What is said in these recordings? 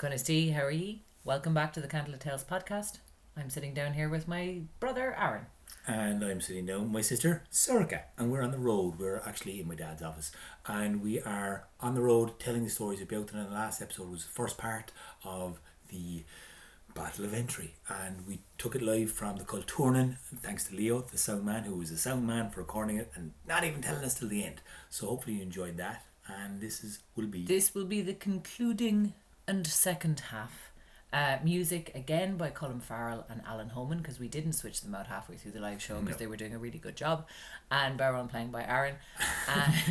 Conistee, how are ye? Welcome back to the Candlelit Tales podcast. I'm sitting down here with my brother, Aaron. And I'm sitting down with my sister, Sorika. And we're on the road. We're actually in my dad's office. And we are on the road telling the stories of Bealtaine. And the last episode was the first part of the Battle of Entry. And we took it live from the Cultúrlann. Thanks to Leo, the sound man, who was the sound man for recording it and not even telling us till the end. So hopefully you enjoyed that. And this will be the concluding and second half. Music again by Colin Farrell and Alan Homan, because we didn't switch them out halfway through the live show because they were doing a really good job, and Baron playing by Aaron.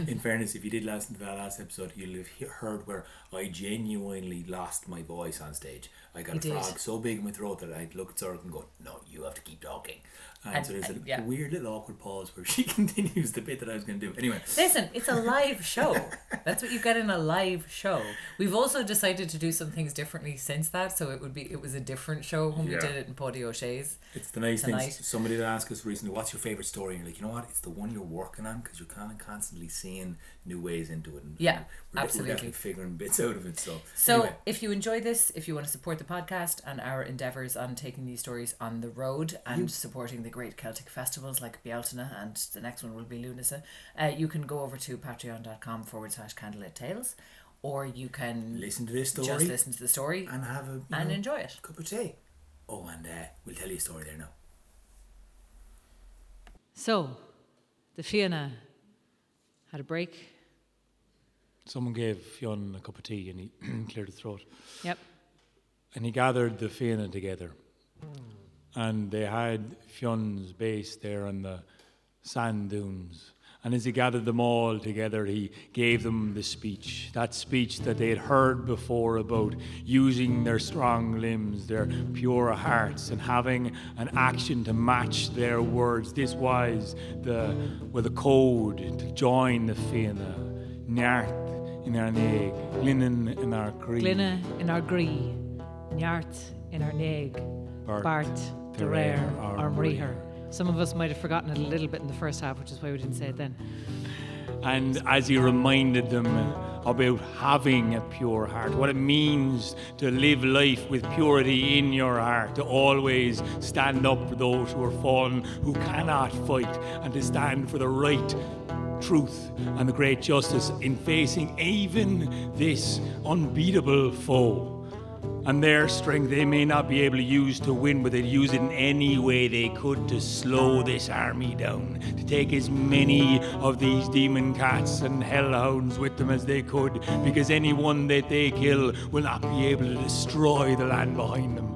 In fairness, if you did listen to that last episode, you'll have heard where I genuinely lost my voice on stage. I got a frog so big in my throat that I'd look at Sarah and go, "No, you have to keep talking." And so there's a weird little awkward pause where she continues the bit that I was going to do. Anyway. Listen, it's a live show. That's what you get in a live show. We've also decided to do some things differently since that, so it was a different show when we did it in Poddy O'Shea's. It's the nice thing. Somebody did ask us recently, what's your favourite story? And you're like, you know what? It's the one you're working on, because you're kind of constantly seeing new ways into it. And absolutely. We're definitely figuring bits out of it. So anyway. If you enjoy this, if you want to support the podcast and our endeavours on taking these stories on the road and supporting the great Celtic festivals like Bealtaine, and the next one will be Lunasa, you can go over to patreon.com/Candlelit Tales, or you can listen to this story, just listen to the story and have enjoy it. Cup of tea. Oh, and we'll tell you a story there now. So, the Fionn had a break. Someone gave Fionn a cup of tea and he cleared his throat. Yep. And he gathered the Fionn together. And they had Fionn's base there on the sand dunes. And as he gathered them all together, he gave them the speech. That speech that they had heard before about using their strong limbs, their pure hearts, and having an action to match their words. This was the code to join the Fionn. Neart in our neg, glinen in our gree. Glina in our gree, neart in our neg, Bart the rare or mriher. Some of us might have forgotten it a little bit in the first half, which is why we didn't say it then. And as he reminded them about having a pure heart, what it means to live life with purity in your heart, to always stand up for those who are fallen, who cannot fight, and to stand for the right truth and the great justice in facing even this unbeatable foe. And their strength they may not be able to use to win, but they'd use it in any way they could to slow this army down, to take as many of these demon cats and hellhounds with them as they could, because anyone that they kill will not be able to destroy the land behind them.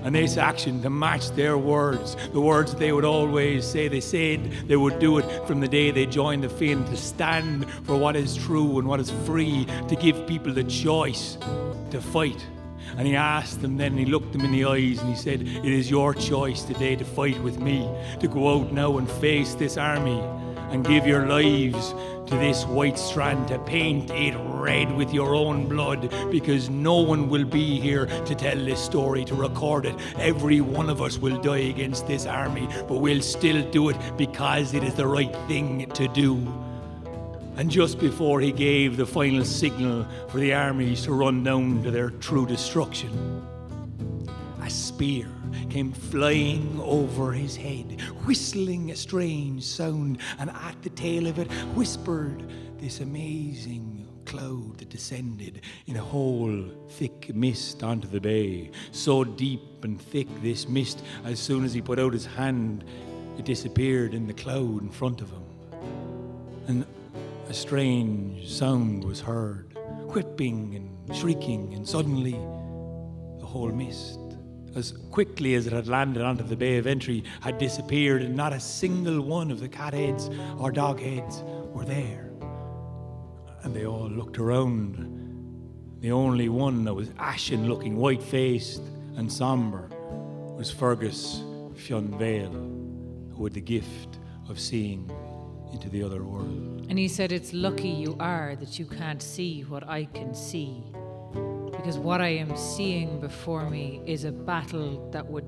And this action to match their words, the words that they would always say, they said they would do it from the day they joined the Fionn, to stand for what is true and what is free, to give people the choice to fight. And he asked them then, he looked them in the eyes and he said, it is your choice today to fight with me, to go out now and face this army and give your lives to this white strand, to paint it red with your own blood, because no one will be here to tell this story, to record it. Every one of us will die against this army, but we'll still do it because it is the right thing to do. And just before he gave the final signal for the armies to run down to their true destruction, a spear came flying over his head, whistling a strange sound, and at the tail of it whispered this amazing cloud that descended in a whole thick mist onto the bay. So deep and thick this mist, as soon as he put out his hand, it disappeared in the cloud in front of him. And a strange sound was heard, whipping and shrieking, and suddenly the whole mist, as quickly as it had landed onto the Bay of Entry, had disappeared, and not a single one of the cat heads or dog heads were there. And they all looked around. The only one that was ashen looking, white-faced and sombre, was Fergus Fionn Vale, who had the gift of seeing into the other world. And he said, it's lucky you are that you can't see what I can see, because what I am seeing before me is a battle that would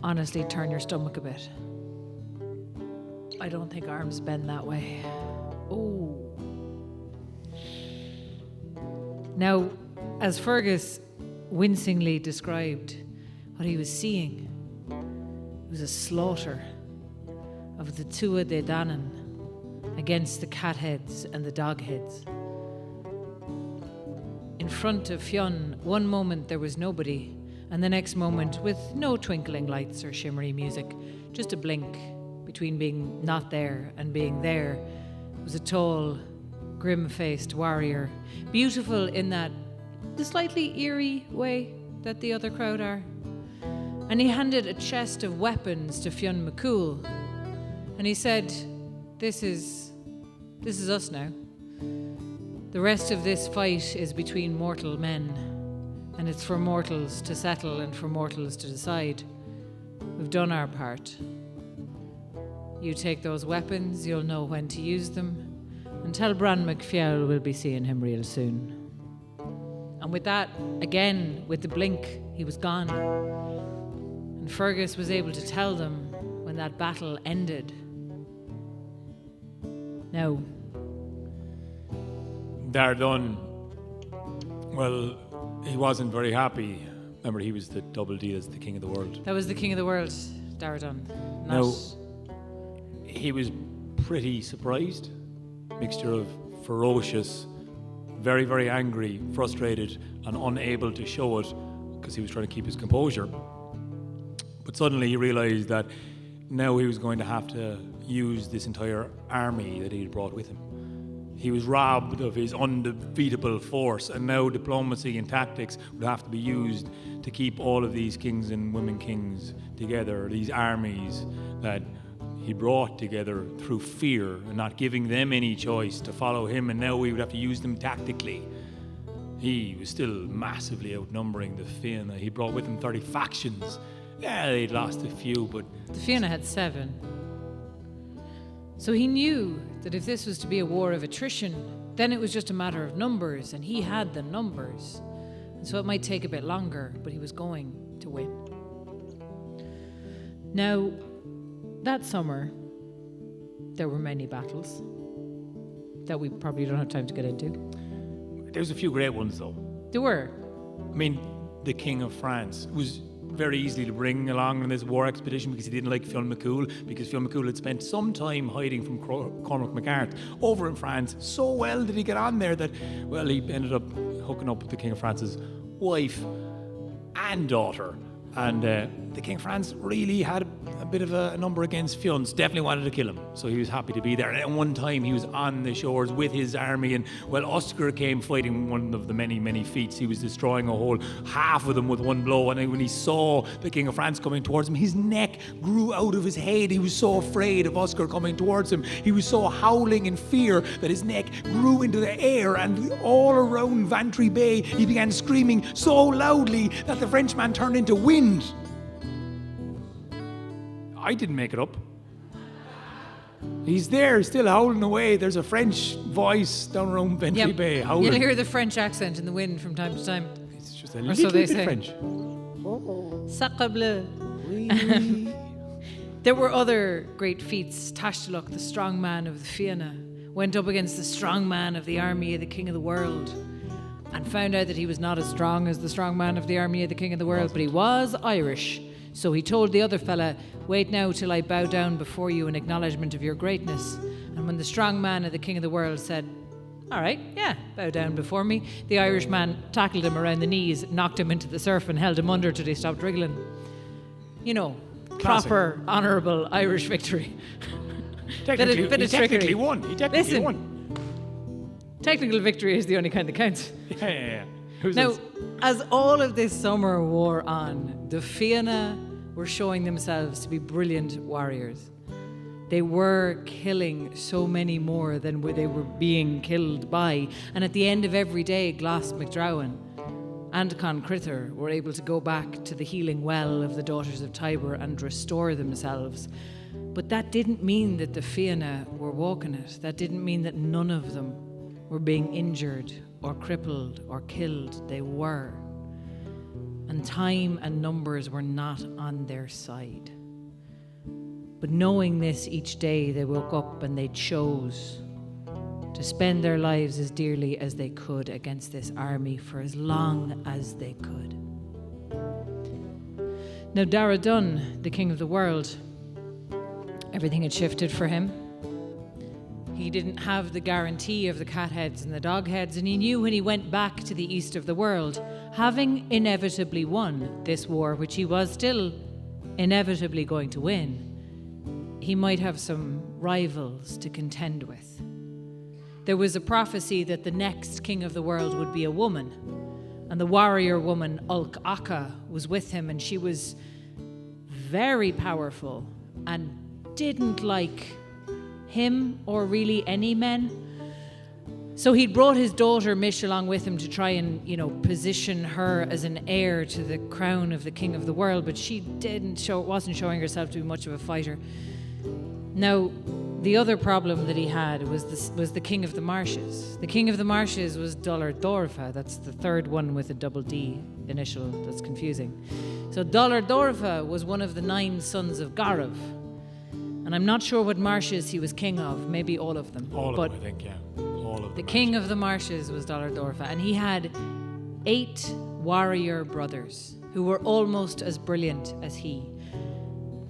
honestly turn your stomach a bit. I don't think arms bend that way. Oh. Now, as Fergus wincingly described what he was seeing, it was a slaughter of the Tua de Danann against the cat heads and the dog heads. In front of Fionn, one moment there was nobody, and the next moment, with no twinkling lights or shimmery music, just a blink between being not there and being there, was a tall, grim-faced warrior, beautiful in that the slightly eerie way that the other crowd are. And he handed a chest of weapons to Fionn McCool, and he said, This is us now. The rest of this fight is between mortal men, and it's for mortals to settle and for mortals to decide. We've done our part. You take those weapons, you'll know when to use them, and tell Bran MacPhail we'll be seeing him real soon. And with that, again, with the blink, he was gone. And Fergus was able to tell them when that battle ended. Now, Dardun, well, he wasn't very happy. Remember, he was the double deal as the king of the world. that was the king of the world, Dardun. Now, he was pretty surprised. Mixture of ferocious, very, very angry, frustrated, and unable to show it because he was trying to keep his composure. But suddenly he realized that now he was going to have to use this entire army that he had brought with him. He was robbed of his undefeatable force, and now diplomacy and tactics would have to be used to keep all of these kings and women kings together, these armies that he brought together through fear and not giving them any choice to follow him, and now we would have to use them tactically. He was still massively outnumbering the Fionn. He brought with him 30 factions. Yeah, they'd lost a few, but The Fianna had 7. So he knew that if this was to be a war of attrition, then it was just a matter of numbers, and he had the numbers. And so it might take a bit longer, but he was going to win. Now, that summer, there were many battles that we probably don't have time to get into. there was a few great ones though. There were. I mean, the King of France was very easily to bring along on this war expedition because he didn't like Fionn McCool, because Fionn McCool had spent some time hiding from Cormac MacArt over in France. So well did he get on there that, well, he ended up hooking up with the King of France's wife and daughter. And the King of France really had a bit of a number against Fionn. Definitely wanted to kill him, so he was happy to be there. And at one time he was on the shores with his army, and well, Oscar came fighting one of the many, many feats. He was destroying a whole half of them with one blow. And when he saw the King of France coming towards him, his neck grew out of his head. He was so afraid of Oscar coming towards him. He was so howling in fear that his neck grew into the air, and all around Vantry Bay he began screaming so loudly that the Frenchman turned into wind. I didn't make it up. He's there still howling away. There's a French voice down around Ventry Bay howling. You'll hear the French accent in the wind from time to time. It's just a Or little so they bit say. French. Sacre bleu. There were other great feats. Tashtaluk, the strong man of the Fianna, went up against the strong man of the army of the King of the World and found out that he was not as strong as the strong man of the army of the King of the World, but he was Irish. So he told the other fella, "Wait now till I bow down before you in acknowledgement of your greatness." And when the strong man of the King of the World said, "All right, yeah, bow down before me," the Irishman tackled him around the knees, knocked him into the surf and held him under till he stopped wriggling. You know, Classic. proper, honourable Irish victory. Technically, bit he of trickery. technically won. He technically Listen. won. Technical victory is the only kind that counts. Yeah. Who's Now, this? as all of this summer wore on, the Fianna were showing themselves to be brilliant warriors. They were killing so many more than they were being killed by. And at the end of every day, Glas McDrowan and Con Crither were able to go back to the healing well of the Daughters of Tiber and restore themselves. But that didn't mean that the Fianna were walking it. That didn't mean that none of them were being injured or crippled or killed. They were. And time and numbers were not on their side. But knowing this each day, they woke up and they chose to to spend their lives as dearly as they could against this army for as long as they could. Now Daradun, the king of the world, everything had shifted for him. He didn't have the guarantee of the cat heads and the dog heads, and he knew when he went back to the east of the world, having inevitably won this war, which he was still inevitably going to win, he might have some rivals to contend with. There was a prophecy that the next king of the world would be a woman, and the warrior woman Ulk Akka was with him, and she was very powerful and didn't like him or really any men. So he'd brought his daughter Mish along with him to try and, position her as an heir to the crown of the king of the world, but she wasn't showing herself to be much of a fighter. Now, the other problem that he had was the king of the marshes. The king of the marshes was Dullar Dorfa. That's the third one with a double D initial. That's confusing. So Dullar Dorfa was one of the 9 sons of Garav. And I'm not sure what marshes he was king of. Maybe all of them. All of them, I think, yeah. All of them. The king of the marshes was Dullar Dorfa. And he had 8 warrior brothers who were almost as brilliant as he.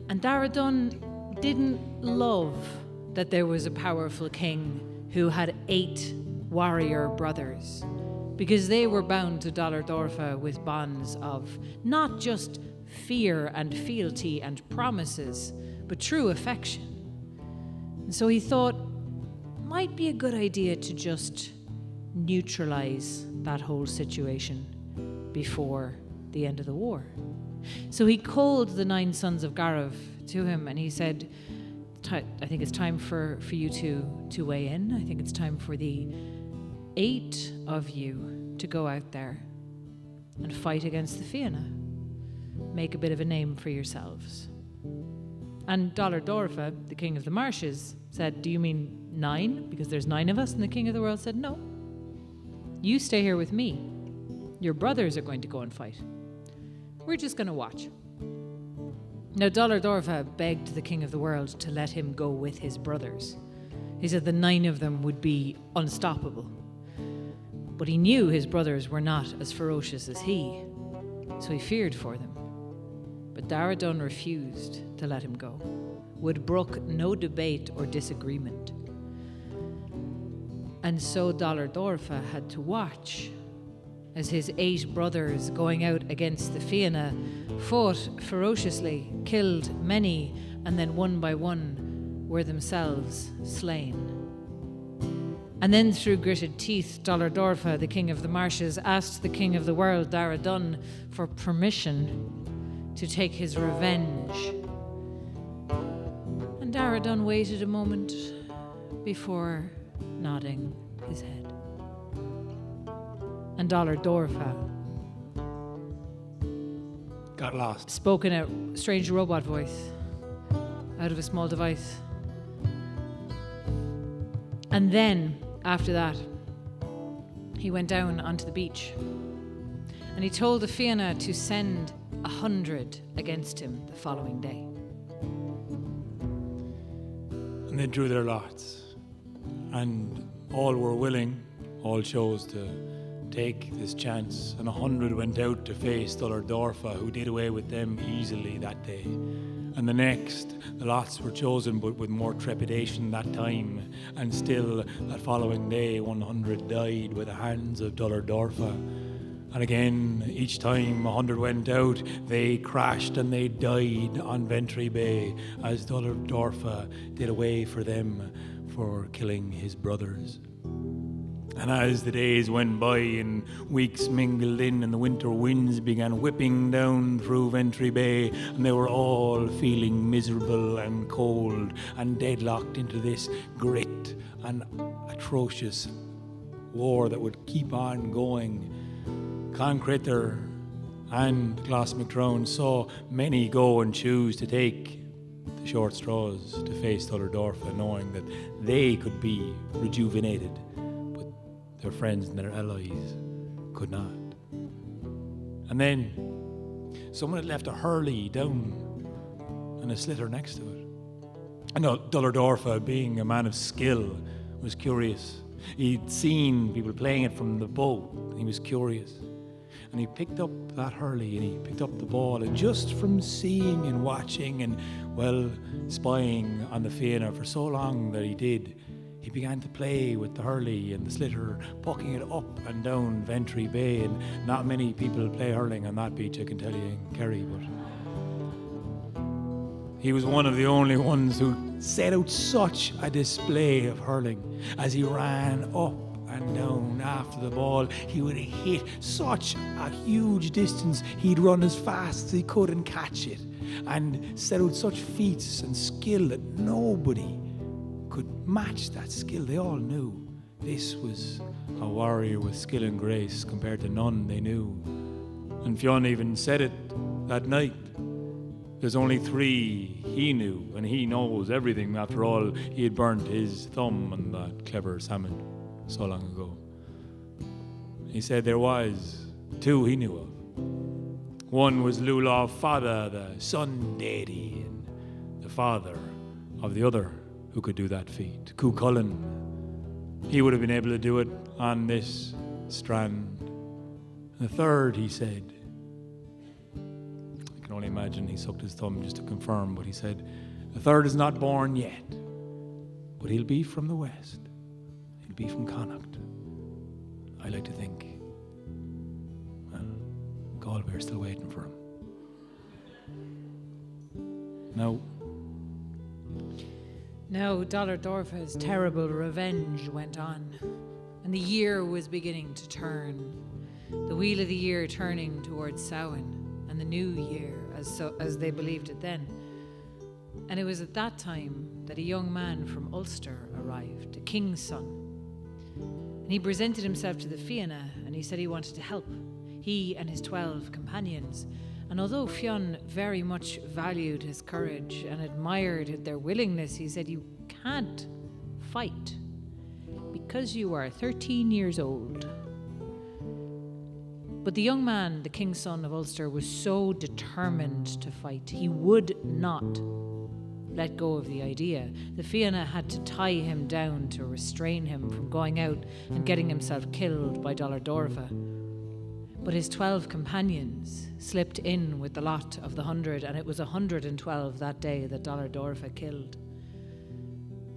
And Daradun didn't love that there was a powerful king who had 8 warrior brothers, because they were bound to Dullar Dorfa with bonds of not just fear and fealty and promises, but true affection. And so he thought, might be a good idea to just neutralize that whole situation before the end of the war. So he called the 9 sons of Garav to him, and he said, I think it's time for you to weigh in. I think it's time for the 8 of you to go out there and fight against the Fionn. Make a bit of a name for yourselves. And Dullar Dorfa, the king of the marshes, said, do you mean 9? Because there's 9 of us? And the king of the world said, no. You stay here with me. Your brothers are going to go and fight. We're just going to watch. Now, Dullar Dorfa begged the king of the world to let him go with his brothers. He said the 9 of them would be unstoppable. But he knew his brothers were not as ferocious as he, so he feared for them. But Daradun refused to let him go, would brook no debate or disagreement. And so Dullar Dorfa had to watch as his 8 brothers going out against the Fionn fought ferociously, killed many, and then one by one were themselves slain. And then through gritted teeth, Dullar Dorfa, the king of the marshes, asked the king of the world, Daradun, for permission to take his revenge. And Daradun waited a moment before nodding his head. And Dullar Dorfa Got lost. spoke in a strange robot voice out of a small device. And then, after that, he went down onto the beach and he told the Fionn to send 100 against him the following day. And they drew their lots. And all were willing, all chose to take this chance, and 100 went out to face Dullar Dorfa, who did away with them easily that day. And the next, the lots were chosen, but with more trepidation that time, and still that following day 100 died by the hands of Dullar Dorfa. And again, each time 100 went out, they crashed and they died on Ventry Bay, as Dullar Dorfa did away for them for killing his brothers. And as the days went by and weeks mingled in and the winter winds began whipping down through Ventry Bay, and they were all feeling miserable and cold and deadlocked into this great and atrocious war that would keep on going, Cloncritter and Glas McDrone saw many go and choose to take the short straws to face Dullar Dorfa, knowing that they could be rejuvenated, but their friends and their allies could not. And then someone had left a hurley down and a slitter next to it. And Dullar Dorfa, being a man of skill, was curious. He'd seen people playing it from the boat. He was curious. And he picked up that hurley and he picked up the ball. And just from seeing and watching and, well, spying on the Fionn for so long that he did, he began to play with the hurley and the slitter, pucking it up and down Ventry Bay. And not many people play hurling on that beach, I can tell you, in Kerry. But he was one of the only ones who set out such a display of hurling as he ran up and down after the ball. He would hit such a huge distance. He'd run as fast as he could and catch it, and set out such feats and skill that nobody could match that skill. They all knew this was a warrior with skill and grace compared to none they knew. And Fionn even said it that night. There's only 3 he knew, and he knows everything. After all, he had burnt his thumb on that clever salmon so long ago. He said there was 2 he knew of. One was Lulav Father, the son deity, and the father of the other who could do that feat, Cultúrlann. He would have been able to do it on this strand. And the third, he said, I can only imagine he sucked his thumb just to confirm, but he said, the third is not born yet, but he'll be from the west. He'll be from Connacht. I like to think, well, Galway's still waiting for him. Now Dollar Dorfa's terrible revenge went on, and the year was beginning to turn. The wheel of the year turning towards Samhain, and the new year, as they believed it then. And it was at that time that a young man from Ulster arrived, a king's son. And he presented himself to the Fionn, and he said he wanted to help, he and his 12 companions. And although Fionn very much valued his courage and admired their willingness, he said, you can't fight because you are 13 years old. But the young man, the king's son of Ulster, was so determined to fight. He would not let go of the idea. The Fionn had to tie him down to restrain him from going out and getting himself killed by Dollar Dorfa. But his 12 companions slipped in with the lot of the 100, and it was 112 that day that Dollar Dorfa killed.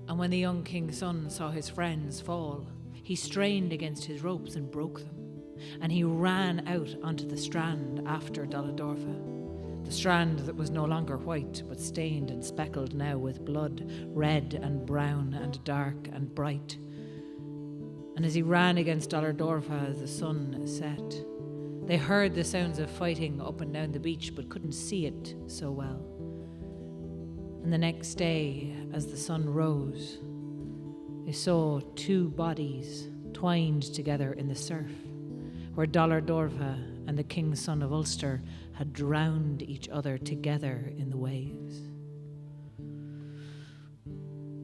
And when the young king's son saw his friends fall, he strained against his ropes and broke them. And he ran out onto the strand after Dollar Dorfa. The strand that was no longer white, but stained and speckled now with blood, red and brown and dark and bright. And as he ran against Dollar Dorfa as the sun set, they heard the sounds of fighting up and down the beach, but couldn't see it so well. And the next day, as the sun rose, they saw 2 bodies twined together in the surf, where Dollar Dorfa and the king's son of Ulster had drowned each other together in the waves.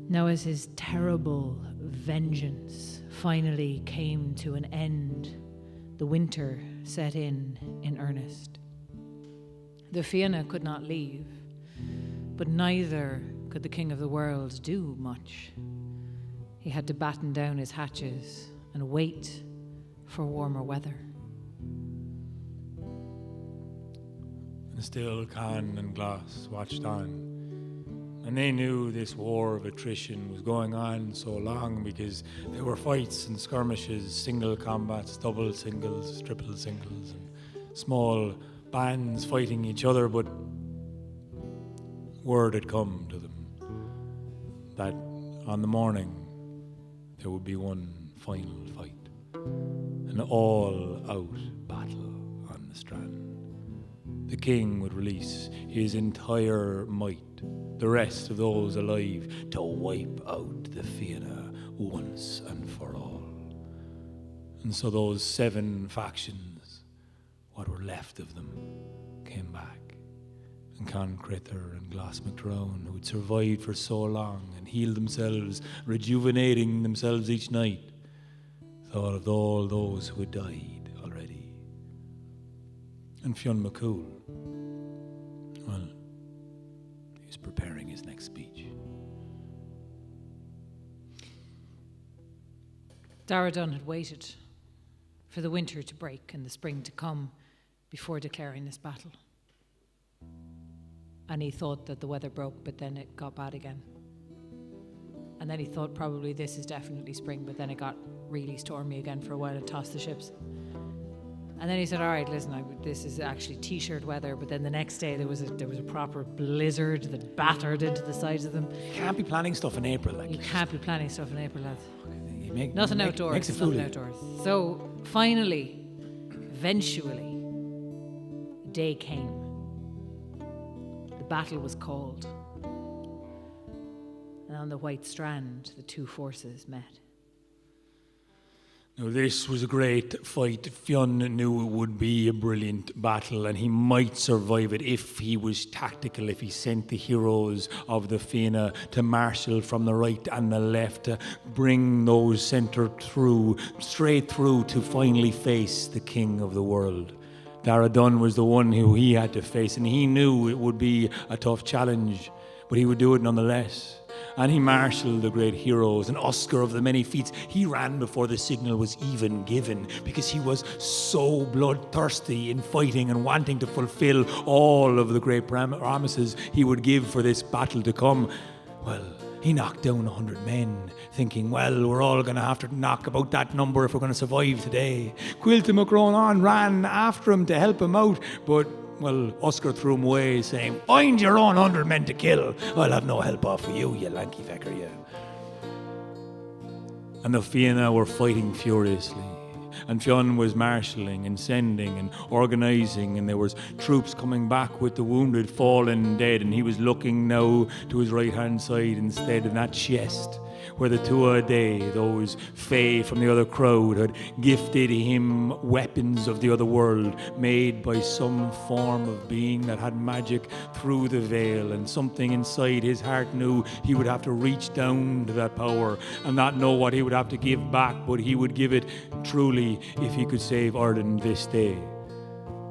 Now, as his terrible vengeance finally came to an end, the winter set in earnest. The Fionn could not leave, but neither could the king of the world do much. He had to batten down his hatches and wait for warmer weather. And still Con and Gloss watched on. And they knew this war of attrition was going on so long because there were fights and skirmishes, single combats, double singles, triple singles, and small bands fighting each other, but word had come to them that on the morning there would be one final fight, an all-out battle on the strand. The king would release his entire might, the rest of those alive, to wipe out the Fionn once and for all. And so those 7 factions, what were left of them, came back. And Con Crither and Glas McDrone, who had survived for so long and healed themselves, rejuvenating themselves each night, thought of all those who had died already. And Fionn McCool, well, he was preparing his next speech. Daradon had waited for the winter to break and the spring to come before declaring this battle. And he thought that the weather broke, but then it got bad again. And then he thought probably this is definitely spring, but then it got really stormy again for a while and tossed the ships. And then he said, all right, listen, this is actually t-shirt weather. But then the next day there was a proper blizzard that battered into the sides of them. You can't be planning stuff in April. You can't be planning stuff in April, lads. Nothing outdoors. Makes it nothing outdoors. So finally, eventually, the day came. The battle was called. And on the White Strand, the two forces met. Now, this was a great fight. Fionn knew it would be a brilliant battle, and he might survive it if he was tactical, if he sent the heroes of the Fianna to marshal from the right and the left, to bring those centred through, straight through to finally face the king of the world. Daradon was the one who he had to face, and he knew it would be a tough challenge, but he would do it nonetheless. And he marshalled the great heroes, and Oscar of the many feats, he ran before the signal was even given, because he was so bloodthirsty in fighting and wanting to fulfill all of the great promises he would give for this battle to come. Well, he knocked down 100 men, thinking, well, we're all going to have to knock about that number if we're going to survive today. Quilty MacRonan ran after him to help him out, but well, Oscar threw him away, saying, find your own 100 men to kill. I'll have no help off of you, you lanky fecker, you. And the Fianna were fighting furiously. And Fionn was marshalling and sending and organising, and there was troops coming back with the wounded, fallen, dead, and he was looking now to his right-hand side instead in that chest where the Tuatha Dé, those Fae from the other crowd, had gifted him weapons of the other world, made by some form of being that had magic through the veil, and something inside his heart knew he would have to reach down to that power and not know what he would have to give back, but he would give it truly if he could save Ireland this day.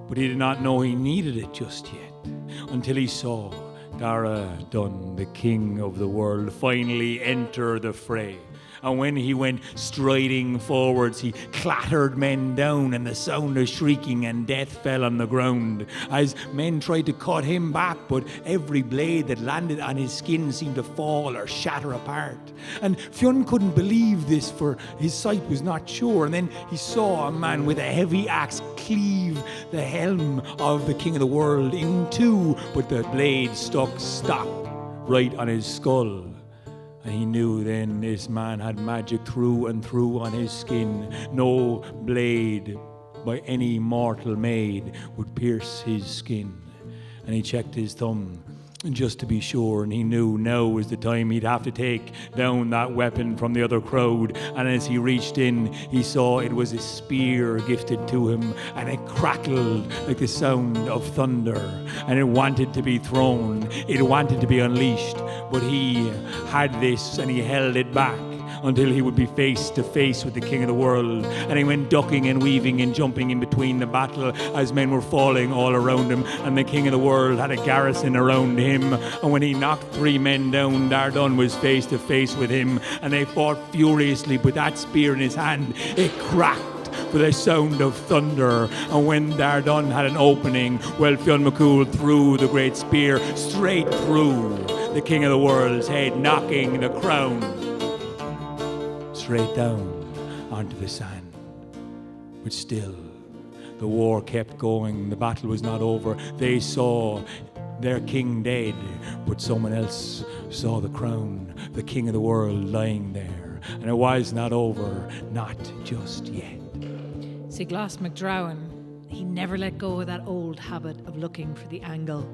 But he did not know he needed it just yet, until he saw Daradon, the king of the world, finally enter the fray. And when he went striding forwards, he clattered men down, and the sound of shrieking and death fell on the ground as men tried to cut him back, but every blade that landed on his skin seemed to fall or shatter apart. And Fionn couldn't believe this, for his sight was not sure. And then he saw a man with a heavy axe cleave the helm of the king of the world in two, but the blade stuck stop right on his skull. And he knew then this man had magic through and through on his skin. No blade by any mortal made would pierce his skin. And he checked his thumb just to be sure, and he knew now was the time he'd have to take down that weapon from the other crowd. And as he reached in, he saw it was a spear gifted to him, and it crackled like the sound of thunder, and it wanted to be thrown, it wanted to be unleashed, but he had this and he held it back until he would be face to face with the king of the world. And he went ducking and weaving and jumping in between the battle as men were falling all around him, and the king of the world had a garrison around him. And when he knocked 3 men down, Daradon was face to face with him, and they fought furiously. With that spear in his hand, it cracked with a sound of thunder. And when Daradon had an opening, well, Fionn McCool threw the great spear straight through the king of the world's head, knocking the crown straight down onto the sand. But still, the war kept going. The battle was not over. They saw their king dead, but someone else saw the crown, the king of the world, lying there. And it was not over, not just yet. See, Glas McDrowan, he never let go of that old habit of looking for the angle,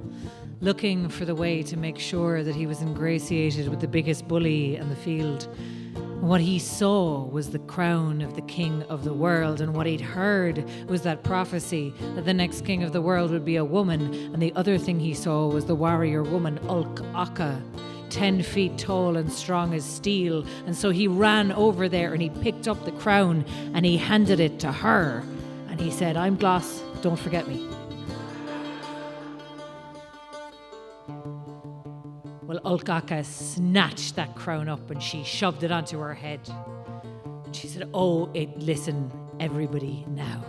looking for the way to make sure that he was ingratiated with the biggest bully in the field. And what he saw was the crown of the king of the world, and what he'd heard was that prophecy that the next king of the world would be a woman. And the other thing he saw was the warrior woman, Ulk Aka, 10 feet tall and strong as steel. And so he ran over there and he picked up the crown and he handed it to her. And he said, I'm Glas, don't forget me. Well, Ulk Aka snatched that crown up and she shoved it onto her head. She She said, listen, everybody now.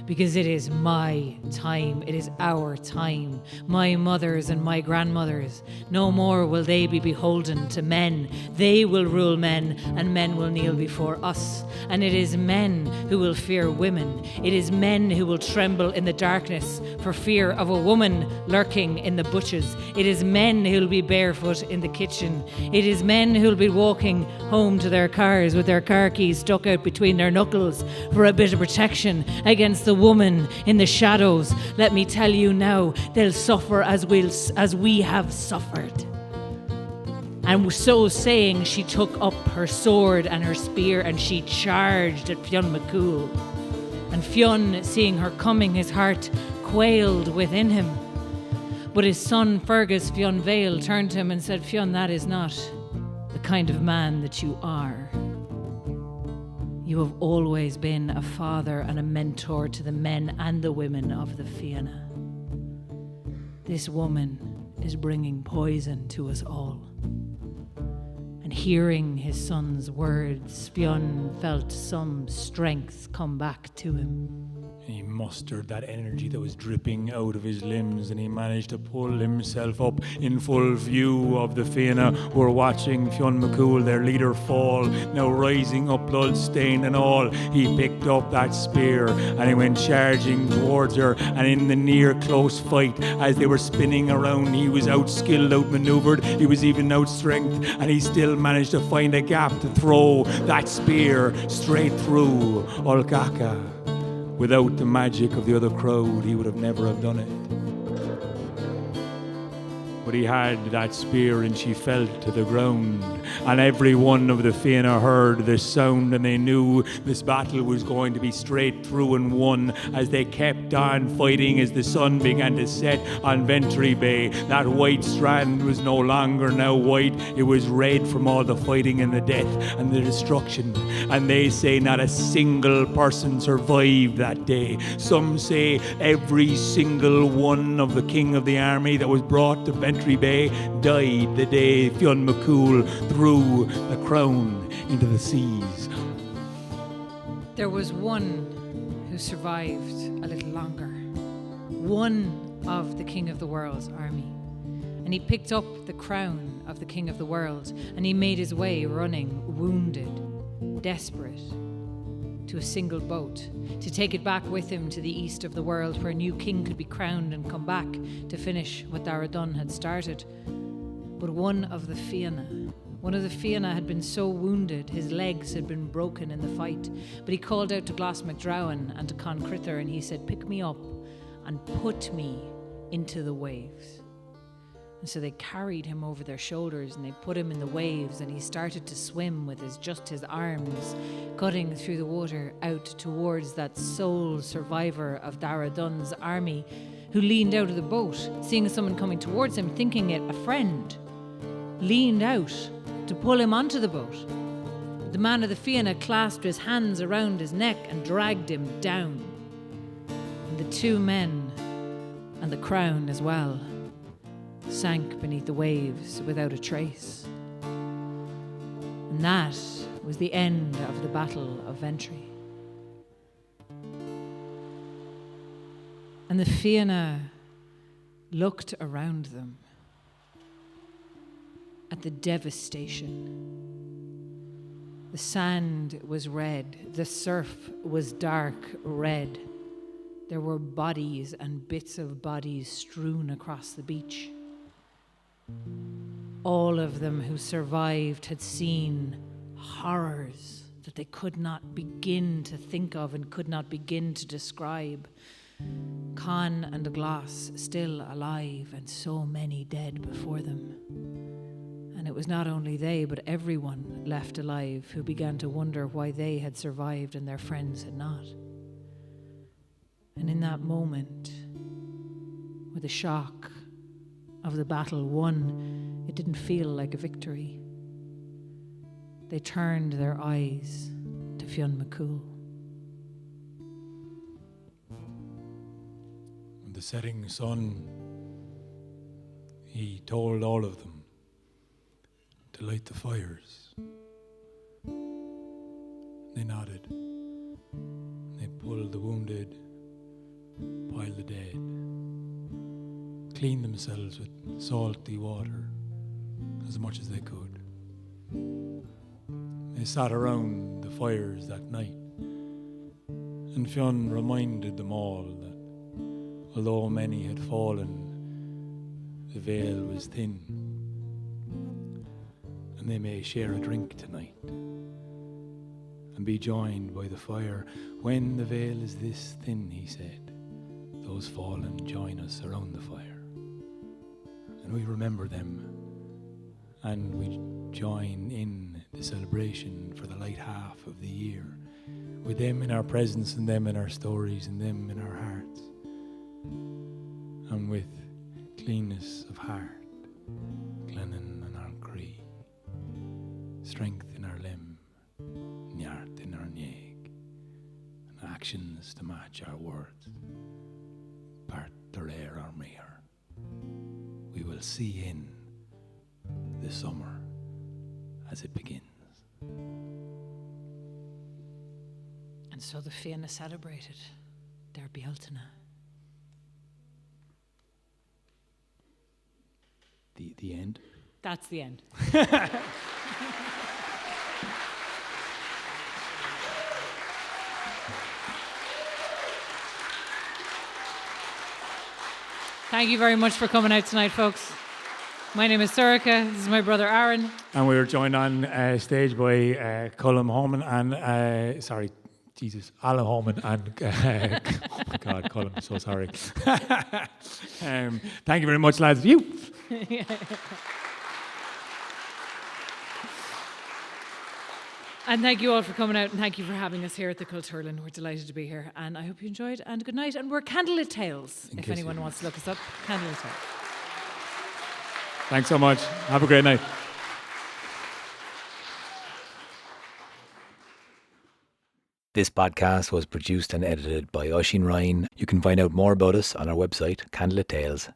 Because it is my time, it is our time, my mothers and my grandmothers. No more will they be beholden to men. They will rule men, and men will kneel before us. And it is men who will fear women. It is men who will tremble in the darkness for fear of a woman lurking in the butches. It is men who will be barefoot in the kitchen. It is men who will be walking home to their cars with their car keys stuck out between their knuckles for a bit of protection against the woman in the shadows. Let me tell you now, they'll suffer as we have suffered. And so saying, she took up her sword and her spear and she charged at Fionn McCool. And Fionn, seeing her coming, his heart quailed within him. But his son Fergus Fionn Vale turned to him and said, Fionn, that is not the kind of man that you are. You have always been a father and a mentor to the men and the women of the Fianna. This woman is bringing poison to us all. And hearing his son's words, Fionn felt some strength come back to him. He mustered that energy that was dripping out of his limbs, and he managed to pull himself up in full view of the Fianna who were watching Fionn McCool, their leader, fall, now rising up blood-stained and all. He picked up that spear and he went charging towards her, and in the near close fight, as they were spinning around, he was outskilled, outmaneuvered, he was even outstrength, and he still managed to find a gap to throw that spear straight through Olgaka. Without the magic of the other crowd, he would have never have done it. But he had that spear and she fell to the ground. And every one of the Fianna heard the sound, and they knew this battle was going to be straight through and won as they kept on fighting as the sun began to set on Ventry Bay. That white strand was no longer now white. It was red from all the fighting and the death and the destruction. And they say not a single person survived that day. Some say every single one of the king of the army that was brought to Ventry Bay died the day Fionn McCool threw the crown into the seas. There was one who survived a little longer. One of the King of the World's army. And he picked up the crown of the King of the World, and he made his way running, wounded, desperate, to a single boat, to take it back with him to the east of the world, where a new king could be crowned and come back to finish what Dara Dun had started. But one of the Fianna had been so wounded, his legs had been broken in the fight. But he called out to Glas MacDrowan and to Con Crither, and he said, "Pick me up and put me into the waves." And so they carried him over their shoulders and they put him in the waves, and he started to swim with his arms cutting through the water out towards that sole survivor of Dara Dun's army, who leaned out of the boat, seeing someone coming towards him, thinking it a friend, leaned out to pull him onto the boat. The man of the Fianna clasped his hands around his neck and dragged him down. And the two men, and the crown as well, sank beneath the waves without a trace. And that was the end of the Battle of Ventry. And the Fianna looked around them at the devastation. The sand was red, the surf was dark red. There were bodies and bits of bodies strewn across the beach. All of them who survived had seen horrors that they could not begin to think of and could not begin to describe. Con and Glas still alive, and so many dead before them. And it was not only they, but everyone left alive who began to wonder why they had survived and their friends had not. And in that moment, with the shock of the battle won, it didn't feel like a victory. They turned their eyes to Fionn McCool. With the setting sun, he told all of them to light the fires. They nodded. They pulled the wounded, piled the dead, cleaned themselves with salty water as much as they could. They sat around the fires that night, and Fionn reminded them all that although many had fallen, the veil was thin, and they may share a drink tonight and be joined by the fire. When the veil is this thin, he said, those fallen join us around the fire, and we remember them, and we join in the celebration for the light half of the year, with them in our presence and them in our stories and them in our hearts, and with cleanness of heart, Glennon and our Cree, strength in our limb, Nyart in our Nieg, and actions to match our words, part der air our meher. We will see in the summer as it begins. And so the Fionn celebrated their Bealtaine. The end. That's the end. Thank you very much for coming out tonight, folks. My name is Sorcha. This is my brother Aaron. And we were joined on stage by Colm Holman and Alan Holman and oh my God, Colm, I'm so sorry. Thank you very much, lads. You. And thank you all for coming out, and thank you for having us here at the Cultúrlann. We're delighted to be here, and I hope you enjoyed, and good night. And we're Candlelit Tales, if anyone wants to look us up. Candlelit Tales. Thanks so much. Have a great night. This podcast was produced and edited by Oisín Ryan. You can find out more about us on our website, candlelittales.ie.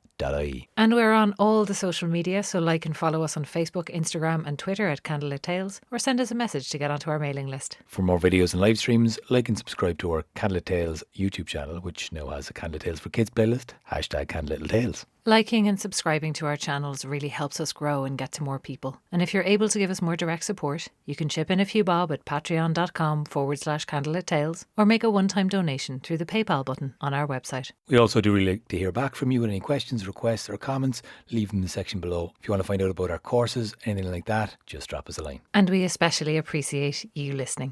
And we're on all the social media, so like and follow us on Facebook, Instagram and Twitter at Candlelit Tales, or send us a message to get onto our mailing list. For more videos and live streams, like and subscribe to our Candlelit Tales YouTube channel, which now has a Candlelit Tales for Kids playlist, #Candlelit Tales. Liking and subscribing to our channels really helps us grow and get to more people. And if you're able to give us more direct support, you can chip in a few bob at patreon.com/Candlelit Tales, or make a one-time donation through the PayPal button on our website. We also do really like to hear back from you with any questions, requests or comments. Leave them in the section below. If you want to find out about our courses, anything like that, just drop us a line. And we especially appreciate you listening.